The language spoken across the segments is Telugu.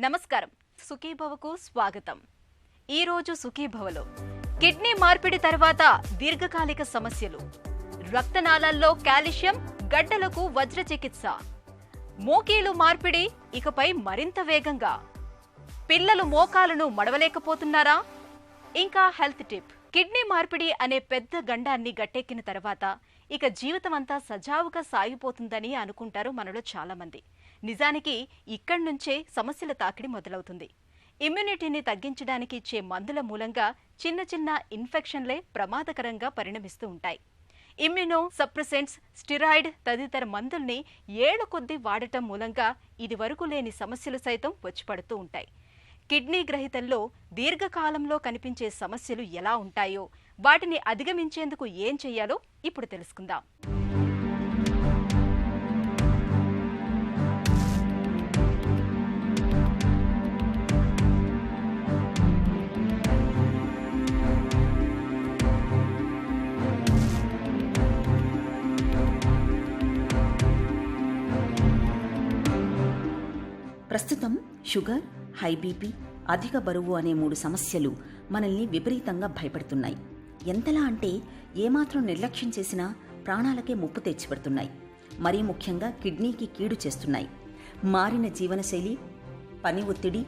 నమస్కారం. సుఖీభవకు స్వాగతం. ఈ రోజు సుఖీభవలో కిడ్నీ మార్పిడి తర్వాత దీర్ఘకాలిక సమస్యలు, రక్తనాళాల్లో కాల్షియం, గడ్డలకు వజ్ర చికిత్స, మోకీలు మార్పిడి ఇకపై మరింత వేగంగా, పిల్లలు మోకాలను మడవలేకపోతున్నారా? ఇంకా హెల్త్ టిప్. కిడ్నీ మార్పిడి అనే పెద్ద గండాన్ని గట్టెక్కిన తర్వాత ఇక జీవితం అంతా సజావుగా సాగిపోతుందని అనుకుంటారు మనలో చాలా మంది. నిజానికి ఇక్కడి నుంచే సమస్యల తాకిడి మొదలవుతుంది. ఇమ్యూనిటీని తగ్గించడానికి ఇచ్చే మందుల మూలంగా చిన్న చిన్న ఇన్ఫెక్షన్లే ప్రమాదకరంగా పరిణమిస్తూ ఉంటాయి. ఇమ్యూనో సప్రెసెంట్స్, స్టిరాయిడ్ తదితర మందుల్ని ఏళ్ల కొద్దీ వాడటం మూలంగా ఇది వరకు లేని సమస్యలు సైతం వచ్చిపడుతూ ఉంటాయి. కిడ్నీ గ్రహీతల్లో దీర్ఘకాలంలో కనిపించే సమస్యలు ఎలా ఉంటాయో, వాటిని అధిగమించేందుకు ఏం చెయ్యాలో ఇప్పుడు తెలుసుకుందాం. ప్రస్తుతం షుగర్, హై బీపీ, అధిక బరువు అనే 3 సమస్యలు మనల్ని విపరీతంగా భయపెడుతున్నాయి. ఎంతలా అంటే ఏమాత్రం నిర్లక్ష్యం చేసినా ప్రాణాలకే ముప్పు తెచ్చిపెడుతున్నాయి. మరీ ముఖ్యంగా కిడ్నీకి కీడు చేస్తున్నాయి. మారిన జీవనశైలి, పని ఒత్తిడి,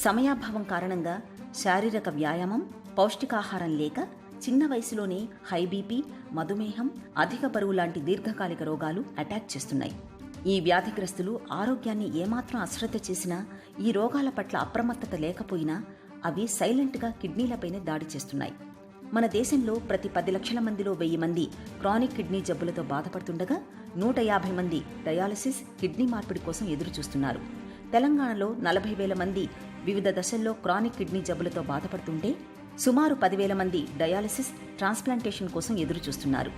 సమయాభావం కారణంగా శారీరక వ్యాయామం, పౌష్టికాహారం లేక చిన్న వయసులోనే హై బీపీ, మధుమేహం, అధిక బరువు లాంటి దీర్ఘకాలిక రోగాలు అటాక్ చేస్తున్నాయి. ఈ వ్యాధిగ్రస్తులు ఆరోగ్యాన్ని ఏమాత్రం అశ్రద్ధ చేసినా, ఈ రోగాల పట్ల అప్రమత్తత లేకపోయినా అవి సైలెంట్గా కిడ్నీలపైనే దాడి చేస్తున్నాయి. మన దేశంలో ప్రతి 10 లక్షల మందిలో 1000 మంది క్రానిక్ కిడ్నీ జబ్బులతో బాధపడుతుండగా 150 మంది డయాలసిస్, కిడ్నీ మార్పిడి కోసం ఎదురుచూస్తున్నారు. తెలంగాణలో 40,000 మంది వివిధ దశల్లో క్రానిక్ కిడ్నీ జబ్బులతో బాధపడుతుంటే సుమారు 10,000 మంది డయాలసిస్, ట్రాన్స్ప్లాంటేషన్ కోసం ఎదురుచూస్తున్నారు.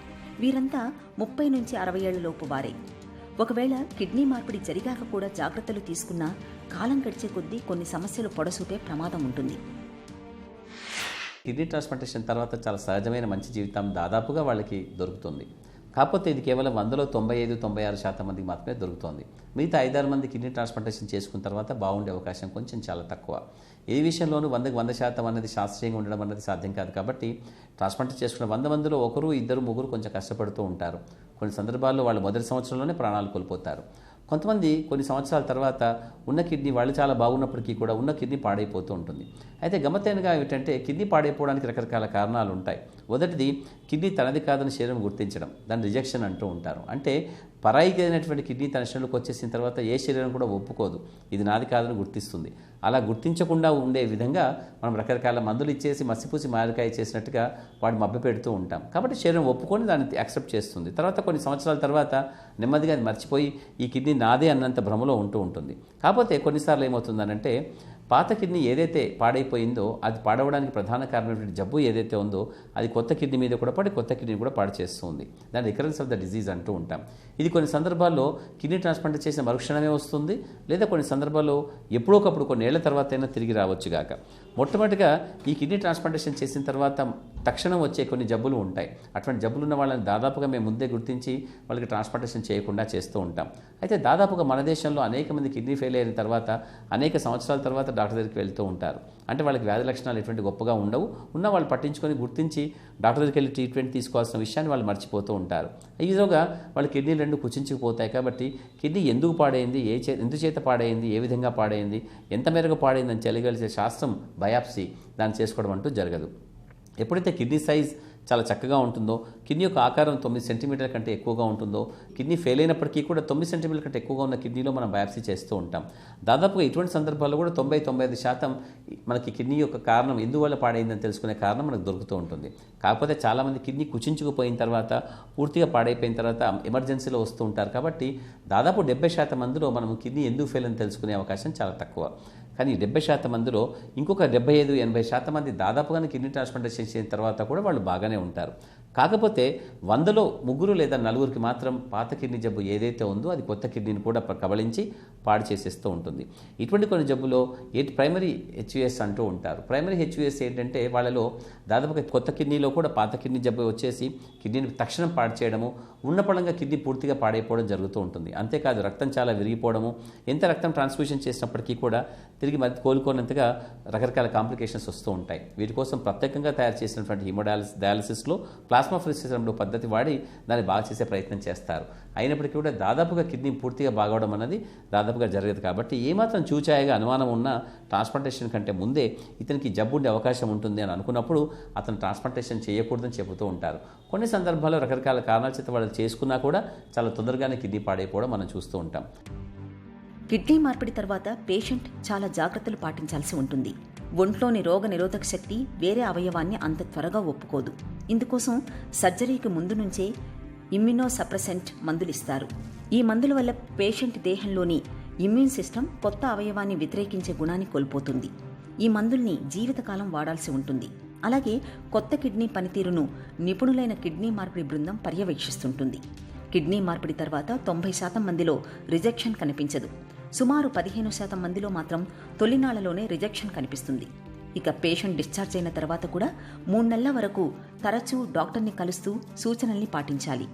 వీరంతా 30 నుంచి 60 ఏళ్లలోపు వారే. ఒకవేళ కిడ్నీ మార్పిడి జరిగాక కూడా జాగ్రత్తలు తీసుకున్నా కాలం గడిచే కొద్దీ కొన్ని సమస్యలు పొడసూపే ప్రమాదం ఉంటుంది. కిడ్నీ ట్రాన్స్ప్లాంటేషన్ తర్వాత చాలా సహజమైన మంచి జీవితం దాదాపుగా వాళ్ళకి దొరుకుతుంది. కాకపోతే ఇది కేవలం 100లో 95-96% మందికి మాత్రమే దొరుకుతుంది. మిగతా 5-6 మంది కిడ్నీ ట్రాన్స్ప్లాంటేషన్ చేసుకున్న తర్వాత బాగుండే అవకాశం కొంచెం చాలా తక్కువ. ఏ విషయంలోనూ 100కి 100% అనేది శాస్త్రీయంగా ఉండడం అనేది సాధ్యం కాదు. కాబట్టి ట్రాన్స్ప్లాంట్ చేసుకున్న 100 మందిలో 1, 2, 3 కొంచెం కష్టపడుతూ ఉంటారు. కొన్ని సందర్భాల్లో వాళ్ళు మొదటి సంవత్సరంలోనే ప్రాణాలు కోల్పోతారు. కొంతమంది కొన్ని సంవత్సరాల తర్వాత ఉన్న కిడ్నీ వాళ్ళు చాలా బాగున్నప్పటికీ కూడా ఉన్న కిడ్నీ పాడైపోతూ ఉంటుంది. అయితే గమ్మత్తైనగా ఏమిటంటే కిడ్నీ పాడైపోవడానికి రకరకాల కారణాలు ఉంటాయి. మొదటిది కిడ్నీ తనది కాదని శరీరం గుర్తించడం, దాన్ని రిజెక్షన్ అంటూ ఉంటారు. అంటే పరాయికి అయినటువంటి కిడ్నీ తన శరీరంలోకి వచ్చేసిన తర్వాత ఏ శరీరం కూడా ఒప్పుకోదు, ఇది నాది కాదని గుర్తిస్తుంది. అలా గుర్తించకుండా ఉండే విధంగా మనం రకరకాల మందులు ఇచ్చేసి మసిపూసి మామిడికాయ చేసినట్టుగా వాడు మభ్య పెడుతూ ఉంటాం. కాబట్టి శరీరం ఒప్పుకొని దాన్ని యాక్సెప్ట్ చేస్తుంది. తర్వాత కొన్ని సంవత్సరాల తర్వాత నెమ్మదిగా అది మర్చిపోయి ఈ కిడ్నీ నాదే అన్నంత భ్రమలో ఉంటూ ఉంటుంది. కాకపోతే కొన్నిసార్లు ఏమవుతుందనంటే పాత కిడ్నీ ఏదైతే పాడైపోయిందో అది పాడవడానికి ప్రధాన కారణమైనటువంటి జబ్బు ఏదైతే ఉందో అది కొత్త కిడ్నీ మీద కూడా పడి కొత్త కిడ్నీ కూడా పాడు చేస్తుంది. దాన్ని రికరెన్స్ ఆఫ్ ద డిజీజ్ అంటూ ఉంటాం. ఇది కొన్ని సందర్భాల్లో కిడ్నీ ట్రాన్స్ప్లాంట్ చేసిన మరుక్షణమే వస్తుంది, లేదా కొన్ని సందర్భాల్లో ఎప్పుడోకప్పుడు కొన్ని ఏళ్ల తర్వాత అయినా తిరిగి రావచ్చుగాక. మొట్టమొదటిగా ఈ కిడ్నీ ట్రాన్స్ప్లాంటేషన్ చేసిన తర్వాత తక్షణం వచ్చే కొన్ని జబ్బులు ఉంటాయి. అటువంటి జబ్బులు ఉన్న వాళ్ళని దాదాపుగా మేము ముందే గుర్తించి వాళ్ళకి ట్రాన్స్ప్లాంటేషన్ చేయకుండా చేస్తూ ఉంటాం. అయితే దాదాపుగా మన దేశంలో అనేక మంది కిడ్నీ ఫెయిల్ అయిన తర్వాత అనేక సంవత్సరాల తర్వాత డాక్టర్ దగ్గరికి వెళ్తూ ఉంటారు. అంటే వాళ్ళకి వ్యాధి లక్షణాలు ఎటువంటి గొప్పగా ఉండవు, ఉన్న వాళ్ళు పట్టించుకొని గుర్తించి డాక్టర్ దగ్గరికి వెళ్ళి ట్రీట్మెంట్ తీసుకోవాల్సిన విషయాన్ని వాళ్ళు మర్చిపోతూ ఉంటారు. ఈలోగా వాళ్ళ కిడ్నీలు 2 కుచించుకుపోతాయి. కాబట్టి కిడ్నీ ఎందుకు పాడైంది, ఎందుచేత పాడైంది, ఏ విధంగా పాడైంది, ఎంత మేరకు పాడైంది అని తెలియగలిసే శాస్త్రం బయాప్సీ దాన్ని చేసుకోవడం అంటూ జరగదు. ఎప్పుడైతే కిడ్నీ సైజ్ చాలా చక్కగా ఉంటుందో, కిడ్నీ యొక్క ఆకారం 9 సెంటీమీటర్ల కంటే ఎక్కువగా ఉంటుందో, కిడ్నీ ఫెయిల్ అయినప్పటికీ కూడా 9 సెంటీమీటర్ల కంటే ఎక్కువగా ఉన్న కిడ్నీలో మనం బయాప్సీ చేస్తూ ఉంటాం. దాదాపుగా ఇటువంటి సందర్భాల్లో కూడా 90-95% మనకి కిడ్నీ యొక్క కారణం ఎందువల్ల పాడైందని తెలుసుకునే కారణం మనకు దొరుకుతూ ఉంటుంది. కాకపోతే చాలామంది కిడ్నీ కుచించుకుపోయిన తర్వాత, పూర్తిగా పాడైపోయిన తర్వాత ఎమర్జెన్సీలో వస్తూ ఉంటారు. కాబట్టి దాదాపు 70% మందిలో మనం కిడ్నీ ఎందుకు ఫెయిల్ అని తెలుసుకునే అవకాశం చాలా తక్కువ. కానీ 70% మందిలో ఇంకొక 75-80% మంది దాదాపుగానే కిడ్నీ ట్రాన్స్ప్లాంటేషన్ చేసిన తర్వాత కూడా వాళ్ళు బాగానే ఉంటారు. కాకపోతే 100లో 3 లేదా 4కి మాత్రం పాత కిడ్నీ జబ్బు ఏదైతే ఉందో అది కొత్త కిడ్నీని కూడా కబళించి పాడు చేసేస్తూ ఉంటుంది. ఇటువంటి కొన్ని జబ్బులో ప్రైమరీ హెచ్యుఎస్ అంటూ ఉంటారు. ప్రైమరీ హెచ్యుఎస్ ఏంటంటే వాళ్ళలో దాదాపుగా కొత్త కిడ్నీలో కూడా పాత కిడ్నీ జబ్బు వచ్చేసి కిడ్నీని తక్షణం పాడు చేయడము, ఉన్న పళంగా కిడ్నీ పూర్తిగా పాడైపోవడం జరుగుతూ ఉంటుంది. అంతేకాదు రక్తం చాలా విరిగిపోవడము, ఎంత రక్తం ట్రాన్స్ఫ్యూషన్ చేసినప్పటికీ కూడా తిరిగి మరి కోలుకోనంతగా రకరకాల కాంప్లికేషన్స్ వస్తూ ఉంటాయి. వీటి కోసం ప్రత్యేకంగా తయారు చేసినటువంటి డయాలసిస్లో ప్లాస్మా ఫ్రిసిజంలో పద్ధతి వాడి దాన్ని బాగా చేసే ప్రయత్నం చేస్తారు. అయినప్పటికీ కూడా దాదాపుగా కిడ్నీ పూర్తిగా బాగవడం అన్నది దాదాపుగా జరగదు. కాబట్టి ఏమాత్రం చూచాయగా అనుమానం ఉన్నా ట్రాన్స్ప్లాంటేషన్ కంటే ముందే ఇతనికి జబ్బు ఉండే అవకాశం ఉంటుంది అని అనుకున్నప్పుడు అతను ట్రాన్స్ప్లాంటేషన్ చేయకూడదని చెబుతూ ఉంటారు. కొన్ని సందర్భాల్లో రకరకాల కారణాల చేత వాళ్ళు చేసుకున్నా కూడా చాలా తొందరగానే కిడ్నీ పాడైపోవడం మనం చూస్తూ ఉంటాం. కిడ్నీ మార్పిడి తర్వాత పేషెంట్ చాలా జాగ్రత్తలు పాటించాల్సి ఉంటుంది. ఒంట్లోని రోగ నిరోధక శక్తి వేరే అవయవాన్ని అంత త్వరగా ఒప్పుకోదు. ఇందుకోసం సర్జరీకి ముందు నుంచే ఇమ్యునోసప్రెసెంట్ మందులిస్తారు. ఈ మందుల వల్ల పేషెంట్ దేహంలోని ఇమ్యూన్ సిస్టమ్ కొత్త అవయవాన్ని వ్యతిరేకించే గుణాన్ని కోల్పోతుంది. ఈ మందుల్ని జీవితకాలం వాడాల్సి ఉంటుంది. అలాగే కొత్త కిడ్నీ పనితీరును నిపుణులైన కిడ్నీ మార్పిడి బృందం పర్యవేక్షిస్తుంటుంది. కిడ్నీ మార్పిడి తర్వాత 90% మందిలో రిజెక్షన్ కనిపించదు. సుమారు 15% మందిలో మాత్రం తొలినాళ్లలోనే రిజెక్షన్ కనిపిస్తుంది. ఇక పేషెంట్ డిశ్చార్జ్ అయిన తర్వాత కూడా 3 నెలల వరకు తరచూ డాక్టర్ని కలుస్తూ సూచనల్ని పాటించాలి.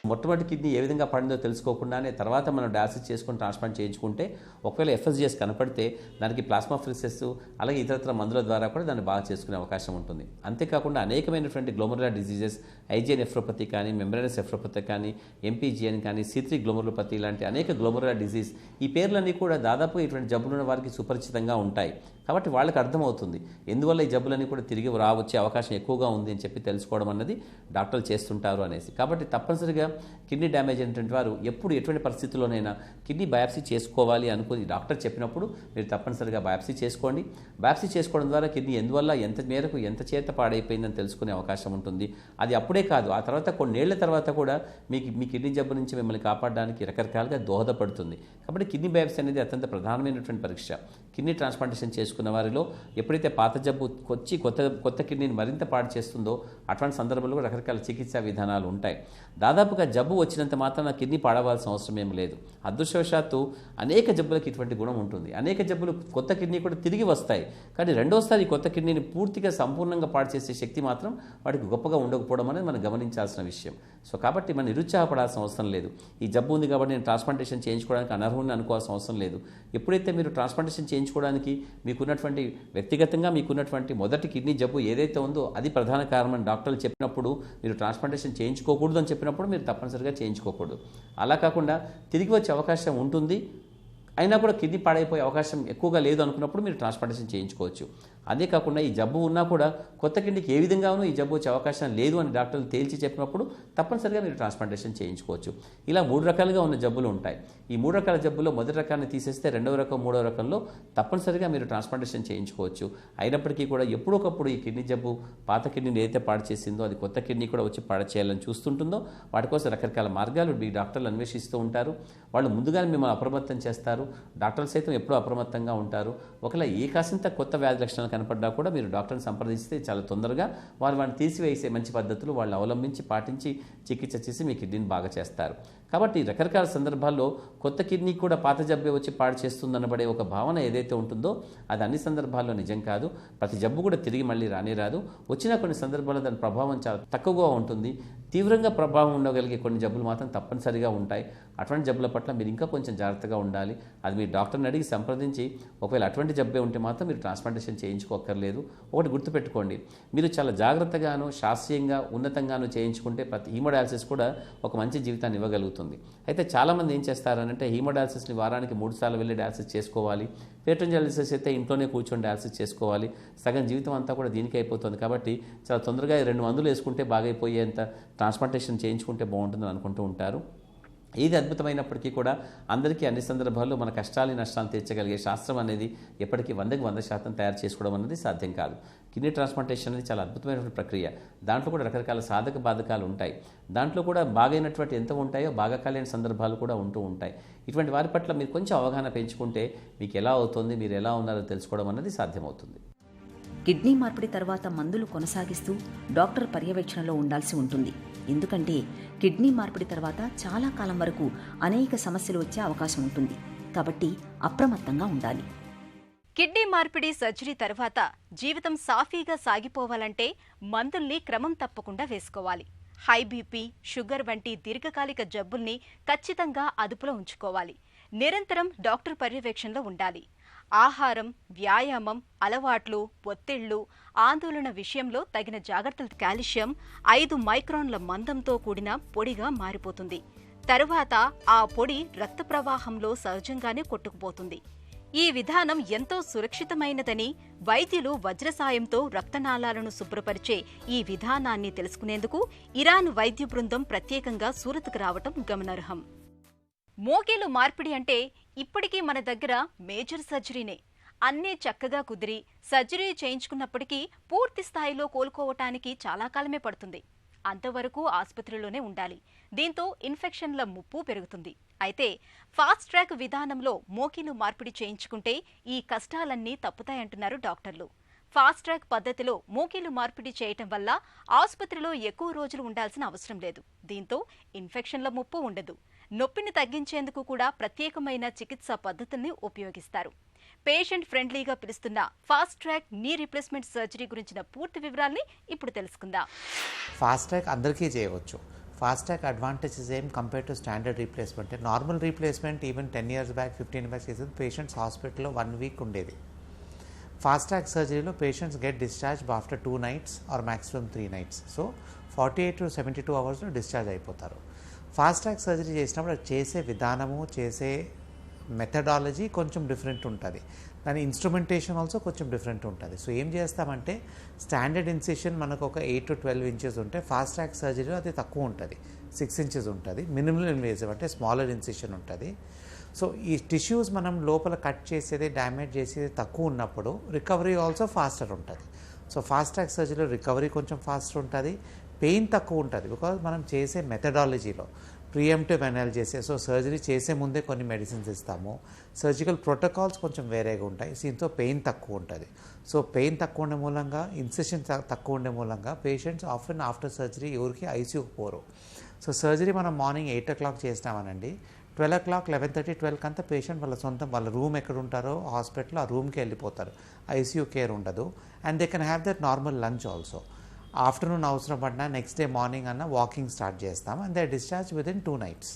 మొట్టమొదటి కిడ్నీ ఏ విధంగా పడిందో తెలుసుకోకుండానే తర్వాత మనం డయాలసిస్ చేసుకుని ట్రాన్స్ప్లాంట్ చేయించుకుంటే ఒకవేళ ఎఫ్ఎస్జిఎస్ కనపడితే దానికి ప్లాస్మా ఫ్రిసెస్ అలాగే ఇతరత్ర మందుల ద్వారా కూడా దాన్ని బాగా చేసుకునే అవకాశం ఉంటుంది. అంతేకాకుండా అనేకమైనటువంటి గ్లోమరులర్ డిసీజెస్, ఐజిఎన్ నెఫ్రోపతి కానీ, మెంబ్రేనస్ నెఫ్రోపతి కానీ, ఎంపీజిఎన్ కానీ, C3 గ్లోమరులోపతి లాంటి అనేక గ్లోమరులర్ డిసీజ్, ఈ పేర్లన్నీ కూడా దాదాపు ఇటువంటి జబ్బులున్న వారికి సుపరిచితంగా ఉంటాయి. కాబట్టి వాళ్ళకి అర్థమవుతుంది ఎందువల్ల ఈ జబ్బులన్నీ కూడా తిరిగి రావచ్చే అవకాశం ఎక్కువగా ఉంది అని చెప్పి తెలుసుకోవడం అన్నది డాక్టర్లు చేస్తుంటారు అనేసి. కాబట్టి తప్పనిసరిగా కిడ్నీ డ్యామేజ్ అయినటువంటి వారు ఎప్పుడు ఎటువంటి పరిస్థితుల్లోనైనా కిడ్నీ బయాప్సీ చేసుకోవాలి అనుకుని డాక్టర్ చెప్పినప్పుడు మీరు తప్పనిసరిగా బయాప్సీ చేసుకోండి. బయాప్సీ చేసుకోవడం ద్వారా కిడ్నీ ఎందువల్ల ఎంత మేరకు ఎంత చేత పాడైపోయిందని తెలుసుకునే అవకాశం ఉంటుంది. అది అప్పుడే కాదు, ఆ తర్వాత కొన్నేళ్ల తర్వాత కూడా మీ కిడ్నీ జబ్బు నుంచి మిమ్మల్ని కాపాడడానికి రకరకాలుగా దోహదపడుతుంది. కాబట్టి కిడ్నీ బయాప్సీ అనేది అత్యంత ప్రధానమైనటువంటి పరీక్ష. కిడ్నీ ట్రాన్స్ప్లాంటేషన్ చేసుకున్న వారిలో ఎప్పుడైతే పాత జబ్బు వచ్చి కొత్త కిడ్నీని మరింత పాడు చేస్తుందో అటువంటి సందర్భంలో రకరకాల చికిత్సా విధానాలు ఉంటాయి. దాదాపుగా జబ్బు వచ్చినంత మాత్రం కిడ్నీ పాడవలసిన అవసరం ఏం లేదు. అదృష్టవశాత్తు అనేక జబ్బులకు ఇటువంటి గుణం ఉంటుంది. అనేక జబ్బులు కొత్త కిడ్నీ కూడా తిరిగి వస్తాయి, కానీ రెండోసారి కొత్త కిడ్నీని పూర్తిగా సంపూర్ణంగా పాడు చేసే శక్తి మాత్రం వాటికి గొప్పగా ఉండకపోవడం అనేది మనం గమనించాల్సిన విషయం. సో కాబట్టి మనం నిరుత్సాహపడాల్సిన అవసరం లేదు. ఈ జబ్బు ఉంది కాబట్టి నేను ట్రాన్స్ప్లాంటేషన్ చేయించుకోవడానికి అనర్హుని అనుకోవాల్సిన అవసరం లేదు. ఎప్పుడైతే మీరు ట్రాన్స్ప్లాంటేషన్ చేయించుకోవడానికి మీకున్నటువంటి వ్యక్తిగతంగా మీకున్నటువంటి మొదటి కిడ్నీ జబ్బు ఏదైతే ఉందో అది ప్రధాన కారణం డాక్టర్లు చెప్పినప్పుడు మీరు ట్రాన్స్ప్లాంటేషన్ చేయించుకోకూడదు అని చెప్పినప్పుడు మీరు తప్పనిసరిగా చేయించుకోకూడదు. అలా కాకుండా తిరిగి వచ్చే అవకాశం ఉంటుంది, అయినా కూడా కిడ్నీ పాడైపోయే అవకాశం ఎక్కువగా లేదు అనుకున్నప్పుడు మీరు ట్రాన్స్ప్లాంటేషన్ చేయించుకోవచ్చు. అదే కాకుండా ఈ జబ్బు ఉన్నా కూడా కొత్త కిడ్నీకి ఏ విధంగానూ ఈ జబ్బు వచ్చే అవకాశం లేదు అని డాక్టర్లు తేల్చి చెప్పినప్పుడు తప్పనిసరిగా మీరు ట్రాన్స్ప్లాంటేషన్ చేయించుకోవచ్చు. ఇలా 3 రకాలుగా ఉన్న జబ్బులు ఉంటాయి. ఈ 3 రకాల జబ్బుల్లో మొదటి రకాన్ని తీసేస్తే రెండవ రకం, మూడవ రకంలో తప్పనిసరిగా మీరు ట్రాన్స్ప్లాంటేషన్ చేయించుకోవచ్చు. అయినప్పటికీ కూడా ఎప్పుడొకప్పుడు ఈ కిడ్నీ జబ్బు పాత కిడ్నీని ఏదైతే పాడు చేసిందో అది కొత్త కిడ్నీ కూడా వచ్చి పాడు చేయాలని చూస్తుంటుందో వాటి కోసం రకరకాల మార్గాలు మీ డాక్టర్లు అన్వేషిస్తూ ఉంటారు. వాళ్ళు ముందుగానే మిమ్మల్ని అప్రమత్తం చేస్తారు. డాక్టర్లు సైతం ఎప్పుడూ అప్రమత్తంగా ఉంటారు. ఒకవేళ ఏ కాసింత కొత్త వ్యాధి లక్షణాలు కనపడ్డా కూడా మీరు డాక్టర్ని సంప్రదిస్తే చాలా తొందరగా వాటిని తీసివేసే మంచి పద్ధతులు వాళ్ళు అవలంబించి పాటించి చికిత్స చేసి మీ కిడ్నీని బాగా చేస్తారు. కాబట్టి రకరకాల సందర్భాల్లో కొత్త కిడ్నీ కూడా పాత జబ్బే వచ్చి పాడు చేస్తుందనబడే ఒక భావన ఏదైతే ఉంటుందో అది అన్ని సందర్భాల్లో నిజం కాదు. ప్రతి జబ్బు కూడా తిరిగి మళ్ళీ రానే రాదు. వచ్చిన కొన్ని సందర్భాల్లో దాని ప్రభావం చాలా తక్కువగా ఉంటుంది. తీవ్రంగా ప్రభావం ఉండగలిగే కొన్ని జబ్బులు మాత్రం తప్పనిసరిగా ఉంటాయి. అటువంటి జబ్బుల పట్ల మీరు ఇంకా కొంచెం జాగ్రత్తగా ఉండాలి. అది మీ డాక్టర్ని అడిగి సంప్రదించి ఒకవేళ అటువంటి జబ్బే ఉంటే మాత్రం మీరు ట్రాన్స్ప్లాంటేషన్ చేయించుకోక్కర్లేదు. ఒకటి గుర్తుపెట్టుకోండి, మీరు చాలా జాగ్రత్తగాను శాస్త్రీయంగా ఉన్నతంగాను చేయించుకుంటే ప్రతి హీమోడయాలసిస్ కూడా ఒక మంచి జీవితాన్ని ఇవ్వగలుగుతుంది. అయితే చాలామంది ఏం చేస్తారనంటే హీమోడయాలసిస్ని వారానికి 3 సార్లు వెళ్ళి డయాలసిస్ చేసుకోవాలి, పేట్రన్ డయాలసిస్ అయితే ఇంట్లోనే కూర్చొని డయాలసిస్ చేసుకోవాలి, సగం జీవితం అంతా కూడా దీనికి అయిపోతుంది. కాబట్టి చాలా తొందరగా 2 మందులు వేసుకుంటే బాగైపోయేంత ట్రాన్స్ప్లాంటేషన్ చేయించుకుంటే బాగుంటుందని అనుకుంటూ ఉంటారు. ఏది అద్భుతమైనప్పటికీ కూడా అందరికీ అన్ని సందర్భాల్లో మన కష్టాలని నష్టాలను తీర్చగలిగే శాస్త్రం అనేది ఎప్పటికీ 100కి 100% తయారు చేసుకోవడం అనేది సాధ్యం కాదు. కిడ్నీ ట్రాన్స్ప్లాంటేషన్ అనేది చాలా అద్భుతమైనటువంటి ప్రక్రియ. దాంట్లో కూడా రకరకాల సాధక బాధకాలు ఉంటాయి. దాంట్లో కూడా బాగైనటువంటి ఎంత ఉంటాయో బాగా కాలేని సందర్భాలు కూడా ఉంటూ ఉంటాయి. ఇటువంటి వారి పట్ల మీరు కొంచెం అవగాహన పెంచుకుంటే మీకు ఎలా అవుతుంది, మీరు ఎలా ఉన్నారో తెలుసుకోవడం అనేది సాధ్యమవుతుంది. కిడ్నీ మార్పిడి తర్వాత మందులు కొనసాగిస్తూ డాక్టర్ పర్యవేక్షణలో ఉండాల్సి ఉంటుంది. ఎందుకంటే కిడ్నీ మార్పిడి తర్వాత చాలా కాలం వరకు అనేక సమస్యలు వచ్చే అవకాశం ఉంటుంది. కాబట్టి అప్రమత్తంగా ఉండాలి. కిడ్నీ మార్పిడి సర్జరీ తర్వాత జీవితం సాఫీగా సాగిపోవాలంటే మందుల్ని క్రమం తప్పకుండా వేసుకోవాలి. హై బీపీ, షుగర్ వంటి దీర్ఘకాలిక జబ్బుల్ని ఖచ్చితంగా అదుపులో ఉంచుకోవాలి. నిరంతరం డాక్టర్ పర్యవేక్షణలో ఉండాలి. ఆహారం, వ్యాయామం, అలవాట్లు, ఒత్తిళ్లు, ఆందోళన విషయంలో తగిన జాగ్రత్తలు. కాల్షియం 5 మైక్రాన్ల మందంతో కూడిన పొడిగా మారిపోతుంది. తరువాత ఆ పొడి రక్త ప్రవాహంలో సహజంగానే కొట్టుకుపోతుంది. ఈ విధానం ఎంతో సురక్షితమైనదని వైద్యులు వజ్ర సాయంతో రక్తనాళాలను శుభ్రపరిచే ఈ విధానాన్ని తెలుసుకునేందుకు ఇరాన్ వైద్య బృందం ప్రత్యేకంగా సూరత్కు రావటం గమనార్హం. మోకాలు మార్పిడి అంటే ఇప్పటికీ మన దగ్గర మేజర్ సర్జరీనే. అన్నీ చక్కగా కుదిరి సర్జరీ చేయించుకున్నప్పటికీ పూర్తి స్థాయిలో కోలుకోవటానికి చాలా కాలమే పడుతుంది. అంతవరకు ఆసుపత్రిలోనే ఉండాలి. దీంతో ఇన్ఫెక్షన్ల ముప్పు పెరుగుతుంది. అయితే ఫాస్ట్ ట్రాక్ విధానంలో మోకాలు మార్పిడి చేయించుకుంటే ఈ కష్టాలన్నీ తప్పుతాయంటున్నారు డాక్టర్లు. ఫాస్ట్ ట్రాక్ పద్ధతిలో మోకాలు మార్పిడి చేయటం వల్ల ఆసుపత్రిలో ఎక్కువ రోజులు ఉండాల్సిన అవసరం లేదు. దీంతో ఇన్ఫెక్షన్ల ముప్పు ఉండదు. నొప్పిని తగ్గించేందుకు కూడా ప్రత్యేకమైన చికిత్సా పద్ధతుల్ని ఉపయోగిస్తారు. పేషెంట్ ఫ్రెండ్లీగా పిలుస్తున్న fast track knee replacement surgery గురించిన పూర్తి వివరాల్ని ఇప్పుడు తెలుసుకుందాం. ఫాస్ట్ ట్రాక్ అందరికీ చేయవచ్చు. ఫాస్ట్ ట్రాక్ అడ్వాంటేజెస్ ఏం compare to standard replacement. Normal replacement even 10 years back 15 years చేసేది పేషెంట్స్ హాస్పిటల్లో 1 week ఉండేది. ఫాస్ట్ ట్రాక్ సర్జరీలో patients get discharge after 2 nights or maximum 3 nights. So 48 to 72 hours discharge అయిపోతారు. ఫాస్ట్ ట్రాక్ సర్జరీ చేసినప్పుడు అది చేసే విధానము, చేసే మెథడాలజీ కొంచెం డిఫరెంట్ ఉంటుంది. దాని ఇన్స్ట్రుమెంటేషన్ ఆల్సో కొంచెం డిఫరెంట్ ఉంటుంది. సో ఏం చేస్తామంటే స్టాండర్డ్ ఇన్సిషన్ మనకు ఒక 8 to 12 inches ఉంటే ఫాస్ట్ ట్రాక్ సర్జరీలో అది తక్కువ ఉంటుంది, 6 inches ఉంటుంది. మినిమల్ ఇన్వేజివ్ అంటే స్మాలర్ ఇన్సిషన్ ఉంటుంది. సో ఈ టిష్యూస్ మనం లోపల కట్ చేసేది, డ్యామేజ్ చేసేది తక్కువ ఉన్నప్పుడు రికవరీ ఆల్సో ఫాస్టర్ ఉంటుంది. సో ఫాస్ట్ ట్రాక్ సర్జరీలో రికవరీ కొంచెం ఫాస్టర్ ఉంటుంది, పెయిన్ తక్కువ ఉంటుంది. బికాజ్ మనం చేసే మెథడాలజీలో ప్రియంప్టివ్ అనాలిసిస్, సో సర్జరీ చేసే ముందే కొన్ని మెడిసిన్స్ ఇస్తాము. సర్జికల్ ప్రోటోకాల్స్ కొంచెం వేరేగా ఉంటాయి. దీంతో పెయిన్ తక్కువ ఉంటుంది. సో పెయిన్ తక్కువ ఉండే మూలంగా, ఇన్సిషన్ తక్కువ ఉండే మూలంగా పేషెంట్స్ ఆఫెన్ ఆఫ్టర్ సర్జరీ ఎవరికి ఐసీయూకి పోరు. సో సర్జరీ మనం మార్నింగ్ 8 o'clock చేసినామనండి, 12 o'clock, 11:30, 12 అంతా పేషెంట్ వాళ్ళ సొంతం వాళ్ళ రూమ్ ఎక్కడ ఉంటారో హాస్పిటల్ ఆ రూమ్కి వెళ్ళిపోతారు. ఐసీయూ కేర్ ఉండదు. And they can have that normal lunch also. Afternoon అవసరం పడినా నెక్స్ట్ డే మార్నింగ్ అన్న వాకింగ్ స్టార్ట్ చేస్తాం. And they discharge within 2 nights.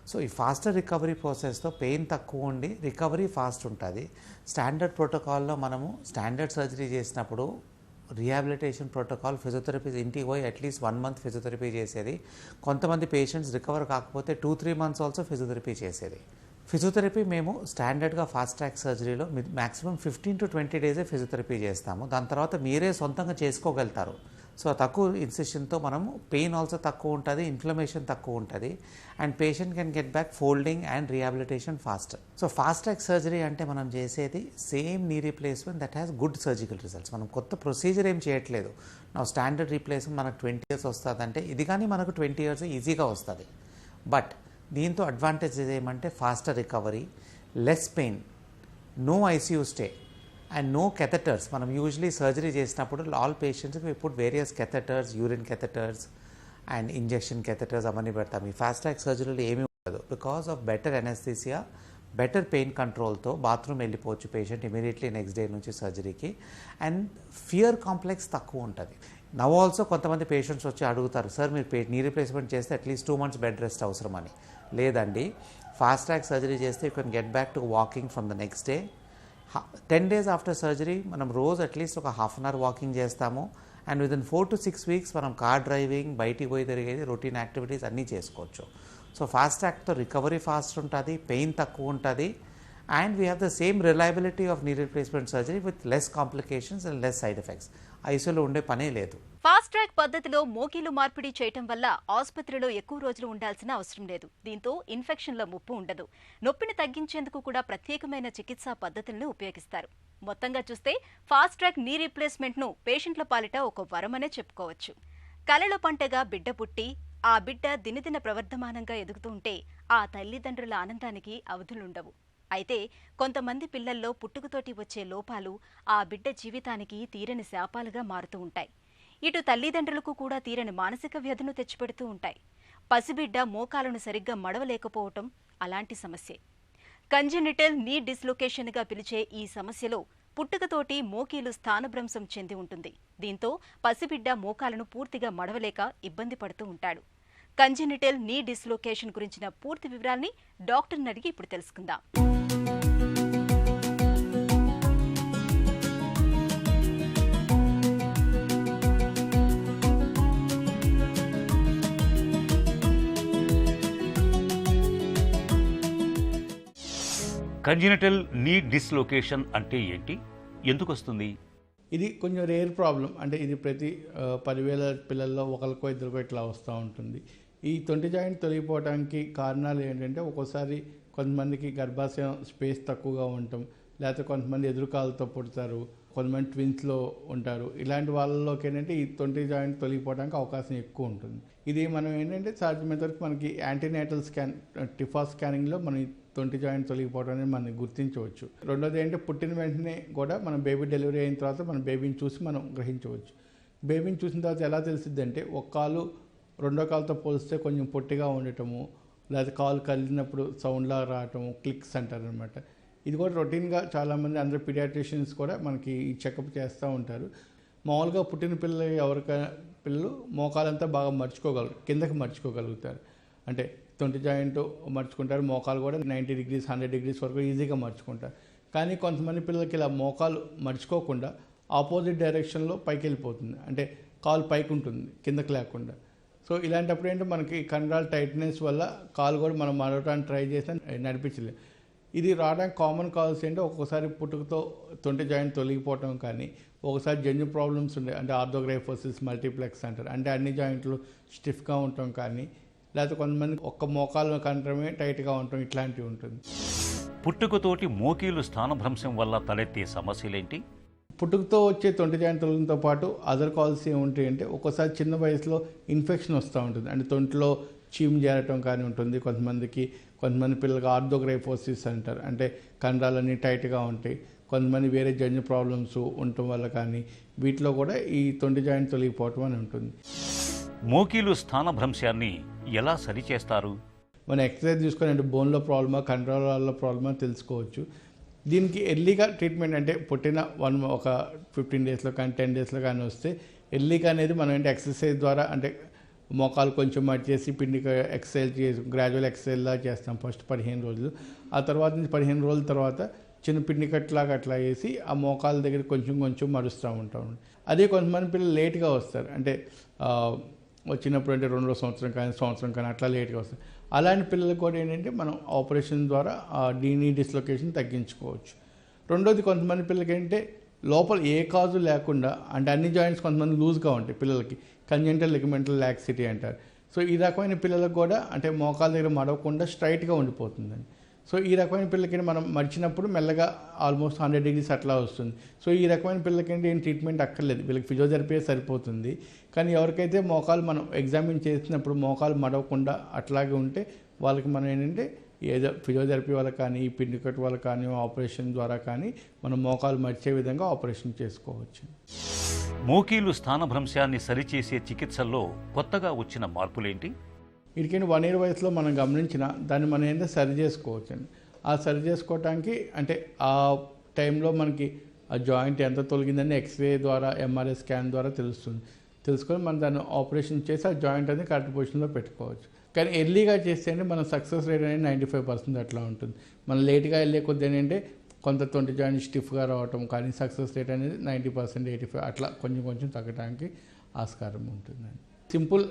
So ఈ ఫాస్టర్ రికవరీ ప్రాసెస్తో పెయిన్ తక్కువ ఉండి రికవరీ ఫాస్ట్ ఉంటుంది. స్టాండర్డ్ ప్రోటోకాల్లో మనము స్టాండర్డ్ సర్జరీ చేసినప్పుడు రీహాబిలిటేషన్ ప్రోటోకాల్, ఫిజియోథెరపీ ఇంటికి పోయి అట్లీస్ట్ 1 month ఫిజియోథెరపీ చేసేది. కొంతమంది పేషెంట్స్ రికవర్ కాకపోతే 2-3 months ఆల్సో ఫిజియోథెరపీ చేసేది. ఫిజియోథెరపీ మేము స్టాండర్డ్గా ఫాస్ట్ ట్రాక్ సర్జరీలో మ్యాక్సిమం 15 to 20 days ఫిజియోథెరపీ చేస్తాము. దాని తర్వాత మీరే సొంతంగా చేసుకోగలుగుతారు. సో తక్కువ ఇన్సిషన్తో మనము పెయిన్ ఆల్సో తక్కువ ఉంటుంది, ఇన్ఫ్లమేషన్ తక్కువ ఉంటుంది. And patient can get back folding and rehabilitation faster. So fast track surgery అంటే మనం చేసేది same knee replacement that has good surgical results. మనం కొత్త ప్రొసీజర్ ఏం చేయట్లేదు. నా స్టాండర్డ్ రీప్లేస్మెంట్ మనకు 20 years వస్తుందంటే ఇది కానీ మనకు 20 years ఈజీగా వస్తుంది. బట్ దీంతో అడ్వాంటేజెస్ ఏమంటే faster recovery, less pain, no ICU stay and no catheters. మనం యూజువలీ సర్జరీ చేసినప్పుడు ఆల్ పేషెంట్స్కి we put various catheters, urine catheters and injection catheters అవన్నీ పెడతాం. ఈ ఫాస్ట్ ట్రాక్ సర్జరీలో ఏమీ ఉండదు. Because of better anaesthesia, better pain కంట్రోల్తో బాత్రూమ్ వెళ్ళిపోవచ్చు పేషెంట్ ఇమీడియట్లీ నెక్స్ట్ డే నుంచి సర్జరీకి. అండ్ ఫియర్ కాంప్లెక్స్ తక్కువ ఉంటుంది. నవ్ ఆల్సో కొంతమంది పేషెంట్స్ వచ్చి అడుగుతారు, సార్ మీరు నీ రీప్లేస్మెంట్ చేస్తే అట్లీస్ట్ 2 months బెడ్ రెస్ట్ అవసరమని. లేదండి, ఫాస్ట్ ట్రాక్ సర్జరీ చేస్తే you can get back to walking from the next day. 10 days after surgery మనం రోజు అట్లీస్ట్ ఒక 1/2 hour వాకింగ్ చేస్తాము. అండ్ విదిన్ 4 to 6 weeks మనం కార్ డ్రైవింగ్, బయటికి పోయి తిరిగేది, రొటీన్ యాక్టివిటీస్ అన్నీ చేసుకోవచ్చు. సో ఫాస్ట్ ట్రాక్తో రికవరీ ఫాస్ట్ ఉంటుంది, పెయిన్ తక్కువ ఉంటుంది. And we have the same reliability of నీ replacement surgery with less complications and less side effects. ఐసీయూలో ఉండే పనే లేదు. ఫాస్ట్ ట్రాక్ పద్ధతిలో మోకాలు మార్పిడి చేయటం వల్ల ఆసుపత్రిలో ఎక్కువ రోజులు ఉండాల్సిన అవసరం లేదు. దీంతో ఇన్ఫెక్షన్ల ముప్పు ఉండదు. నొప్పిని తగ్గించేందుకు కూడా ప్రత్యేకమైన చికిత్సా పద్ధతులను ఉపయోగిస్తారు. మొత్తంగా చూస్తే ఫాస్ట్ ట్రాక్ నీ రీప్లేస్మెంట్ ను పేషెంట్ల పాలిట ఒక వరమనే చెప్పుకోవచ్చు. కలలో పంటగా బిడ్డ పుట్టి ఆ బిడ్డ దినదిన ప్రవర్ధమానంగా ఎదుగుతూ ఉంటే ఆ తల్లిదండ్రుల ఆనందానికి అవధులుండవు. అయితే కొంతమంది పిల్లల్లో పుట్టుకతోటి వచ్చే లోపాలు ఆ బిడ్డ జీవితానికి తీరని శాపాలుగా మారుతూ ఉంటాయి. ఇటు తల్లిదండ్రులకు కూడా తీరని మానసిక వ్యధను తెచ్చిపెడుతూ ఉంటాయి. పసిబిడ్డ మోకాలను సరిగ్గా మడవలేకపోవటం అలాంటి సమస్యే. కంజెనిటల్ నీ డిస్లొకేషన్గా పిలిచే ఈ సమస్యలో పుట్టుకతోటి మోకీలు స్థానభ్రంశం చెంది ఉంటుంది. దీంతో పసిబిడ్డ మోకాలను పూర్తిగా మడవలేక ఇబ్బంది పడుతూ ఉంటాడు. కంజెనిటల్ నీ డిస్లొకేషన్ గురించిన పూర్తి వివరాల్ని డాక్టర్ని అడిగి ఇప్పుడు తెలుసుకుందాం. కంజెనిటల్ నీ డిస్లొకేషన్ అంటే ఏంటి, ఎందుకు వస్తుంది? ఇది కొంచెం రేర్ ప్రాబ్లం. అంటే ఇది ప్రతి 10,000 పిల్లల్లో ఒకరికో ఇద్దరికో ఇట్లా వస్తూ ఉంటుంది. ఈ తొంటి జాయింట్ తొలగిపోవడానికి కారణాలు ఏంటంటే, ఒక్కోసారి కొంతమందికి గర్భాశయం స్పేస్ తక్కువగా ఉండటం, లేకపోతే కొంతమంది ఎదురుకాలతో పుడతారు, కొంతమంది ట్విన్స్లో ఉంటారు. ఇలాంటి వాళ్ళలోకి ఏంటంటే ఈ తొంటి జాయింట్ తొలగిపోవడానికి అవకాశం ఎక్కువ ఉంటుంది. ఇది మనం ఏంటంటే సాధ్యమైనంత వరకు మనకి యాంటీనేటల్ స్కాన్, టిఫా స్కానింగ్లో మనం తొంటి జాయింట్ తొలగిపోవడం అనేది మనం గుర్తించవచ్చు. రెండోది ఏంటంటే పుట్టిన వెంటనే కూడా మనం బేబీ డెలివరీ అయిన తర్వాత మన బేబీని చూసి మనం గ్రహించవచ్చు. బేబీని చూసిన తర్వాత ఎలా తెలిసిద్ది అంటే, ఒక కాలు రెండో కాలుతో పోలిస్తే కొంచెం పొట్టిగా ఉండటము, లేదా కాలు కదిలినప్పుడు సౌండ్లా రావటము, క్లిక్స్ అంటారు అనమాట. ఇది కూడా రొటీన్గా చాలామంది అందరూ పీడియాట్రిషియన్స్ కూడా మనకి ఈ చెకప్ చేస్తూ ఉంటారు. మామూలుగా పుట్టిన పిల్లలు మోకాలంతా బాగా మర్చుకోగలరు, కిందకి మర్చుకోగలుగుతారు. అంటే తొంటి జాయింట్ మర్చుకుంటారు, మోకాలు కూడా 90 degrees 100 degrees వరకు ఈజీగా మర్చుకుంటారు. కానీ కొంతమంది పిల్లలకి ఇలా మోకాలు మర్చుకోకుండా ఆపోజిట్ డైరెక్షన్లో పైకి వెళ్ళిపోతుంది, అంటే కాలు పైకి ఉంటుంది కిందకి లేకుండా. సో ఇలాంటప్పుడు ఏంటంటే మనకి కండరాల టైట్నెస్ వల్ల కాలు కూడా మనం మరవటానికి ట్రై చేసినా నడిపించలేదు. ఇది రావడానికి కామన్ కాల్స్ ఏంటంటే, ఒక్కొక్కసారి పుట్టుకతో తొంటి జాయింట్ తొలగిపోవటం, కానీ ఒకసారి జన్యు ప్రాబ్లమ్స్ ఉండే, అంటే ఆర్థోగ్రైఫోసిస్ మల్టీప్లెక్స్ అంటారు, అంటే అన్ని జాయింట్లు స్టిఫ్గా ఉండటం, కానీ లేకపోతే కొంతమంది ఒక్క మోకాలు కండరమే టైట్గా ఉండటం, ఇట్లాంటివి ఉంటుంది. పుట్టుకతోటి మోకీలు స్థానభ్రంశం వల్ల తలెత్తే సమస్యలేంటి? పుట్టుకతో వచ్చే తొంటి జాయింట్ తొలగితో పాటు అదర్ కాల్స్ ఏముంటాయి అంటే, ఒక్కోసారి చిన్న వయసులో ఇన్ఫెక్షన్ వస్తూ ఉంటుంది, అంటే తొంటిలో చీము చేరటం కానీ ఉంటుంది. కొంతమంది పిల్లలకి ఆర్థోగ్రైఫోసిస్ అంటారు, అంటే కండరాలన్నీ టైట్గా ఉంటాయి. కొంతమంది వేరే జన్యు ప్రాబ్లమ్స్ ఉండటం వల్ల కానీ, వీటిలో కూడా ఈ తొంటి జాయింట్ తొలగిపోవటం అని ఉంటుంది. మోకీలు స్థానభ్రంశాన్ని ఎలా సరిచేస్తారు? మనం ఎక్సర్సైజ్ తీసుకొని, అంటే బోన్లో ప్రాబ్లమా కండరాల ప్రాబ్లమా తెలుసుకోవచ్చు. దీనికి ఎర్లీగా ట్రీట్మెంట్, అంటే పుట్టిన ఒక 15 daysలో కానీ 10 daysలో కానీ వస్తే ఎర్లీగా అనేది మనం ఏంటి ఎక్సర్సైజ్ ద్వారా, అంటే మోకాలు కొంచెం మర్చేసి పిండికి ఎక్సర్సైజ్ చేసి గ్రాడ్యువల్ ఎక్సర్సైజ్లా చేస్తాం ఫస్ట్ 15 రోజులు. ఆ తర్వాత నుంచి 15 రోజుల తర్వాత చిన్న పిండి కట్లాగా అట్లా వేసి ఆ మోకాల దగ్గర కొంచెం మరుస్తూ ఉంటాం. అదే కొంతమంది పిల్లలు లేట్గా వస్తారు, అంటే వచ్చినప్పుడు అంటే 2వ సంవత్సరం కానీ అట్లా లేట్గా వస్తారు. అలాంటి పిల్లలకు కూడా ఏంటంటే మనం ఆపరేషన్ ద్వారా నీ డిస్లొకేషన్ తగ్గించుకోవచ్చు. రెండోది, కొంతమంది పిల్లలకి ఏంటంటే లోపల ఏ కాజు లేకుండా, అంటే అన్ని జాయింట్స్ కొంతమంది లూజ్గా ఉంటాయి పిల్లలకి, కంజెంటల్ లిగమెంటల్ లాక్సిటీ అంటారు. సో ఈ రకమైన పిల్లలకు కూడా అంటే మోకాల దగ్గర మడవకుండా స్ట్రైట్గా ఉండిపోతుందండి. సో ఈ రకమైన పిల్లలకి మనం మర్చినప్పుడు మెల్లగా ఆల్మోస్ట్ 100 degrees అట్లా వస్తుంది. సో ఈ రకమైన పిల్లలకి ఏం ట్రీట్మెంట్ అక్కర్లేదు, వీళ్ళకి ఫిజియోథెరపీ సరిపోతుంది. కానీ ఎవరికైతే మోకాలు మనం ఎగ్జామిన్ చేసినప్పుడు మోకాలు మడవకుండా అట్లాగే ఉంటే వాళ్ళకి మనం ఏంటంటే ఏదో ఫిజియోథెరపీ వల్ల కానీ, ఈ పిండి కట్టు వల్ల కానీ, ఆపరేషన్ ద్వారా కానీ మనం మోకాలు మర్చే విధంగా ఆపరేషన్ చేసుకోవచ్చు. మోకీలు స్థానభ్రంశాన్ని సరిచేసే చికిత్సల్లో కొత్తగా వచ్చిన మార్పులేంటి? వీటికైనా 1 year వయసులో మనం గమనించిన దాన్ని మనం ఏంటంటే సరి చేసుకోవచ్చు అండి. ఆ సరి చేసుకోవటానికి అంటే ఆ టైంలో మనకి ఆ జాయింట్ ఎంత తొలగిందని ఎక్స్రే ద్వారా, ఎంఆర్ఐ స్కాన్ ద్వారా తెలుసుకొని మనం దాన్ని ఆపరేషన్ చేసి ఆ జాయింట్ అనేది కరెక్ట్ పొజిషన్లో పెట్టుకోవచ్చు. కానీ ఎర్లీగా చేస్తే మన సక్సెస్ రేట్ అనేది 95% అట్లా ఉంటుంది. మనం లేట్గా వెళ్ళే కొద్ది ఏంటంటే కొంత తొంటి జాయింట్ స్టిఫ్గా రావటం, కానీ సక్సెస్ రేట్ అనేది 90%, 85% అట్లా కొంచెం తగ్గడానికి ఆస్కారం ఉంటుందండి. సింపుల్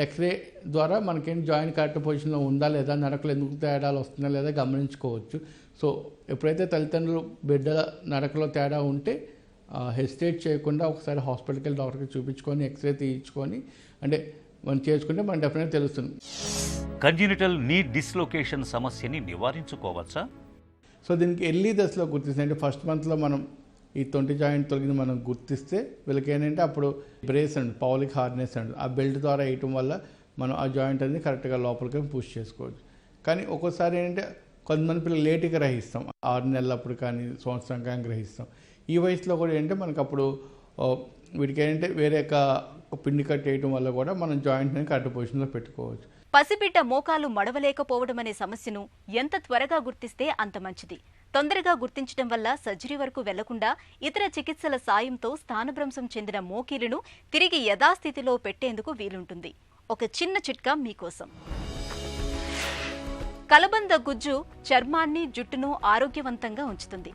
ఎక్స్రే ద్వారా మనకేం జాయింట్ కరెక్ట్ పొజిషన్లో ఉందా లేదా, నడకలు ఎందుకు తేడాలు వస్తుందా లేదా గమనించుకోవచ్చు. సో ఎప్పుడైతే తల్లిదండ్రులు బిడ్డల నడకలో తేడా ఉంటే హెసిటేట్ చేయకుండా ఒకసారి హాస్పిటల్కి వెళ్ళి డాక్టర్కి చూపించుకొని ఎక్స్రే తీయించుకొని అంటే మనం చేసుకుంటే మనకు డెఫినెట్గా తెలుస్తుంది. కంజెనిటల్ నీ డిస్లొకేషన్ సమస్యని నివారించుకోవచ్చా? సో దీనికి ఎర్లీ దశలో గుర్తిస్తే, అంటే ఫస్ట్ మంత్లో మనం ఈ తొంటి జాయింట్ తొలగింది మనం గుర్తిస్తే వీళ్ళకి ఏంటంటే అప్పుడు బ్రేస్ అండి, పౌలిక్ హార్నెస్ అండి, ఆ బెల్ట్ ద్వారా వేయటం వల్ల మనం ఆ జాయింట్ అనేది కరెక్ట్గా లోపలికి పుష్ చేసుకోవచ్చు. కానీ ఒక్కోసారి ఏంటంటే కొంతమంది పిల్లలు లేటుగా గ్రహిస్తాం, 6 నెలలప్పుడు కానీ సంవత్సరం కానీ గ్రహిస్తాం. ఈ వయసులో కూడా ఏంటంటే మనకు అప్పుడు వీటికి ఏంటంటే వేరే పిండి కట్టేయటం వల్ల కూడా మనం జాయింట్ని కరెక్ట్ పొజిషన్లో పెట్టుకోవచ్చు. పసిబిడ్డ మోకాలు మడవలేకపోవడం అనే సమస్యను ఎంత త్వరగా గుర్తిస్తే అంత మంచిది. తొందరగా గుర్తించడం వల్ల సర్జరీ వరకు వెళ్లకుండా ఇతర చికిత్సల సాయంతో స్థానభ్రంశం చెందిన మోకీలను తిరిగి యథాస్థితిలో పెట్టేందుకు వీలుంటుంది. ఒక చిన్న చిట్కా మీకోసం. కలబంద గుజ్జు చర్మాన్ని, జుట్టును ఆరోగ్యవంతంగా ఉంచుతుంది.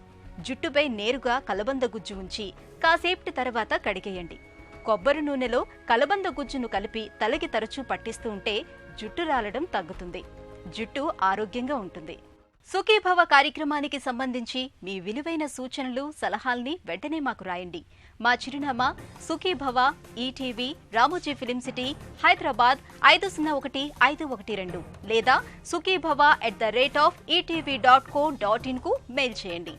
జుట్టుపై నేరుగా కలబంద గుజ్జు ఉంచి కాసేపటి తర్వాత కడిగేయండి. కొబ్బరి నూనెలో కలబంద గుజ్జును కలిపి తలకి తరచూ పట్టిస్తూ ఉంటే జుట్టు రాలడం తగ్గుతుంది, జుట్టు ఆరోగ్యంగా ఉంటుంది. సుఖీభవ కార్యక్రమానికి సంబంధించి మీ విలువైన సూచనలు, సలహాల్ని వెంటనే మాకు రాయండి. మా చిరునామా Sukhibhava, ETV, Ramoji film city, Hyderabad 501512 లేదా sukhibhava@etv.co.in కు మెయిల్ చేయండి.